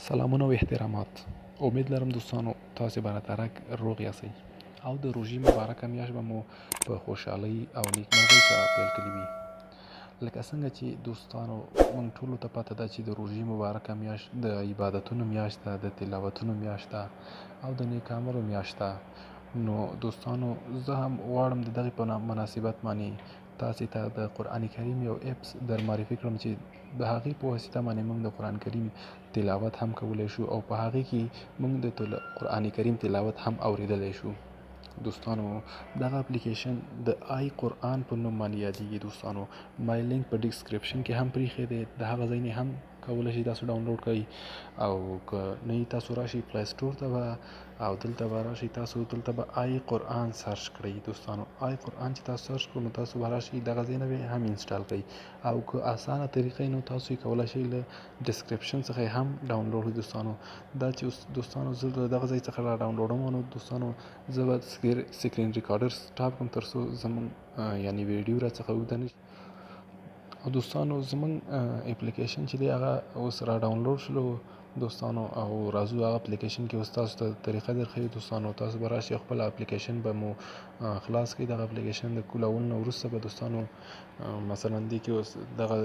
سلامونه او احترامات. امید لرم دوستانو تاسو به راتګ روغ یاست او د روژې مبارکه میاشت به مو په خوشحالۍ او نیکمرغۍ سره پیل کړې وي. لکه څنګه چې دوستانو موږ ټولو ته پته ده چې د روژې مبارکه میاشت د عبادتونو میاشت ده، د تلاوتونو میاشت ده او د نیک عملو میاشت ده. نو دوستانو زه هم غواړم د دغې په مناسبت باندې تاسې ته د قرآن کریم یو اپس در معرفي کړم چې د هغې په واسطه باندې موږ د قرآن کریم تلاوت هم کولی شو او په هغې کې موږ د قرآن کریم تلاوت هم اوریدلی شو. دوستانو دغه اپلیکیشن د آی قرآن په نوم باندې یادېږي. دوستانو مای لینک په ډسکرپشن کې هم پریښی دی، د هغه ځای نه هم کولی شئ تاسو ډاونلوډ کړئ او که نه تاسو راشئ پلی سټور ته به او دلته به راشئ، تاسو دلته به آی قرآن سرچ کړئ. دوستانو آی قرآن چې تاسو سرچ کړئ نو تاسو به راشئ دغه ځای نه به هم انسټال کړئ او که اسانه طریقه نو تاسو یې کولی شئ له ډسکرپشن څخه هم ډاونلوډ کړئ. دوستانو دا چې دوستانو زه دغه ځای څخه را ډاونلوډوم نو دوستانو زه به سکرین ریکارډر سټاپ کړم تر څو زموږ یعنی ویډیو را څخه اوږده نه شي. او دوستانو زموږ اپلیکیشن چې دی هغه اوس را ډاونلوډ شلو دوستانو او راځو هغه اپلیکیشن کې اوس تاسو ته طریقه درښیو. دوستانو تاسو به راشئ خپل اپلیکیشن به مو خلاص کړئ. دغه اپلیکیشن د کولولو نه وروسته به دوستانو مثلا دې کې اوس دغه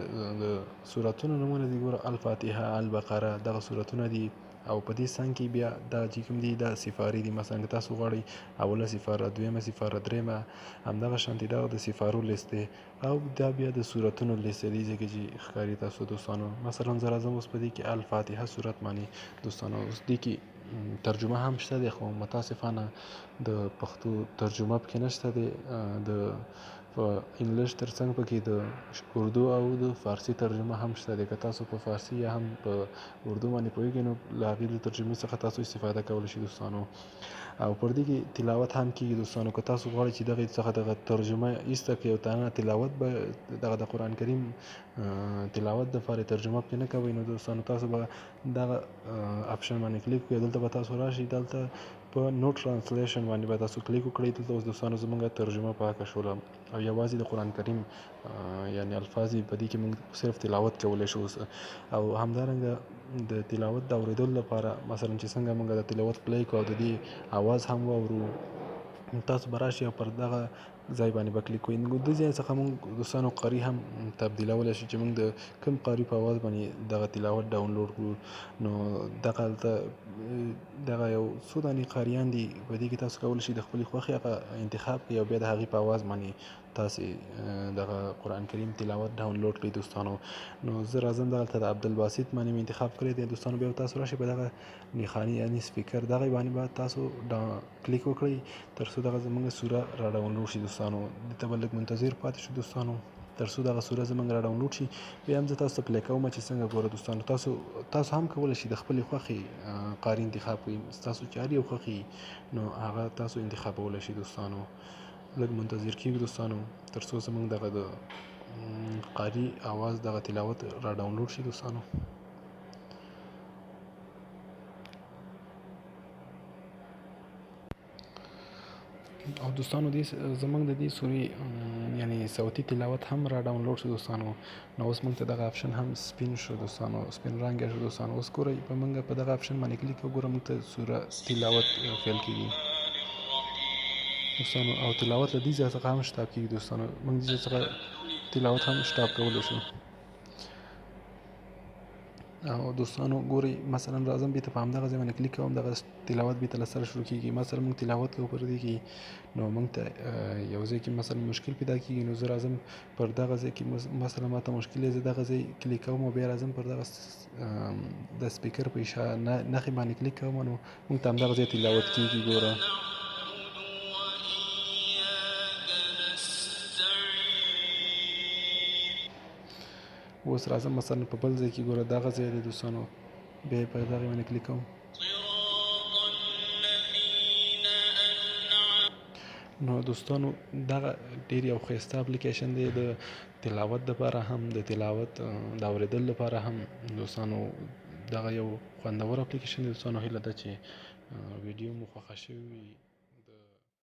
د سورتونو نومونه دي، ګوره الفاتحه، البقره، دغه سورتونه دي او په دې څنګ کې بیا دا چې کوم دي دا سفارې دي. مثلا که تاسو غواړئ اوله سفاره، دویمه سفاره، درېیمه، همدغه شانتې دغه د سفارو لیست دی او دا بیا د سورتونو لیست دی چې ښکاري تاسو. دوستانو مثلا زه راځم اوس په دې کې الفاتحه سورت باندې. دوستانو اوس دې کې ترجمه هم شته دی خو متاسفانه د پښتو ترجمه پکې نشته دی. د په انګلیش ترڅنګ پکې د اردو او د فارسي ترجمه هم شته دی. که تاسو په فارسي یا هم په اردو باندې پوهیږئ نو له هغې د ترجمې څخه تاسو استفاده کولی شئ. دوستانو او پر دې کې تلاوت هم کېږي. دوستانو که تاسو غواړئ چې دغې څخه دغه ترجمه ایسته کړئ او تنها تلاوت به دغه د قرآن کریم تلاوت دپاره ترجمه پرې نه کوئ نو دوستانو تاسو به دغه اپشن باندې کلیک کړئ. دلته به تاسو راشئ، دلته په نو ټرانسلیشن باندې به تاسو کلیک وکړئ. دلته اوس دوستانو زموږ ترجمه پاکه شوله او یوازې د قرآن کریم یعنی الفاظ په دې کې موږ صرف تلاوت کولی شو. او همدارنګه د تلاوت د اورېدلو لپاره مثلا چې څنګه موږ د تلاوت پلی کړو او د دې اواز هم واورو، تاسو به راشئ او پر دغه ځای باندې به کلیک کوئ. نو دې ځای څخه موږ دوستانو قاري هم تبدیلولی شو چې موږ د کوم قاري په اواز باندې دغه تلاوت ډاونلوډ کړو. نو دغه هلته دغه یو څو دانې قاریان دي، په دې کې تاسو کولی شئ د خپلې خوښې هغه انتخاب کړئ او بیا د هغې په اواز باندې تاسې دغه قرآن کریم تلاوت ډاونلوډ کړئ. دوستانو نو زه راځم دغلته د عبدالباسط باندې مې انتخاب کړی دی. دوستانو بیا تاسو راشئ په دغه نښاني یعنې سپیکر دغې باندې به تاسو کلیک وکړئ تر څو دغه زموږ سوره را ډاونلوډ شي. دوستانو دلته به لږ منتظر پاتې شو دوستانو تر څو دغه سوره زموږ را ډاونلوډ شي. بیا هم زه تاسو ته پلی کوم چې څنګه. ګوره دوستانو تاسو هم کولی شئ د خپلې خوښې قاري انتخاب کړئ. ستاسو چې هر یو خوښي نو هغه تاسو انتخابولی شئ. دوستانو لږ منتظر کېږو دوستانو تر څو زموږ دغه د قاري اواز دغه تلاوت را ډاونلوډ شي. دوستانو او دوستانو دې زموږ د دې سورې یعنی صوتي تلاوت هم را ډاونلوډ شو. دوستانو نو اوس موږ ته دغه اپشن هم سپین شو. دوستانو سپین رنګ شو. دوستانو اوس ګورئ په موږ په دغه اپشن باندې کلیک وګوره موږ ته سوره تلاوت پیل کېږي. دوستانو او تلاوت له دې ځای څخه هم سټاپ کېږي. دوستانو موږ دې ځای څخه تلاوت هم سټاپ کولی شو. او دوستانو ګورئ مثلا راځم بېرته په همدغه ځای باندې کلیک کوم، دغه تلاوت بېرته له سره شروع کېږي. مثلا موږ تلاوت کوو پر دې کې نو موږ ته یو ځای کې مثلا مشکل پیدا کېږي نو زه راځم پر دغه ځای کې مثلا ماته مشکل دی، زه دغه ځای کلیک کوم او بیا راځم پر دغه د سپیکر په نښې باندې کلیک کوم نو موږ ته همدغه ځای تلاوت کېږي. ګوره اوس راځم مثلا په بل ځای کې ګوره دغه ځای دی. دوستانو بیا یې په دغې باندې کلیک کوم نو دوستانو دغه ډېر یو ښایسته اپلیکیشن دی د تلاوت دپاره هم د تلاوت د اورېدلو لپاره هم. دوستانو دغه یو خوندور اپلیکیشن دی. دوستانو هیله ده چې ویډیو مو خوښه شوې وي.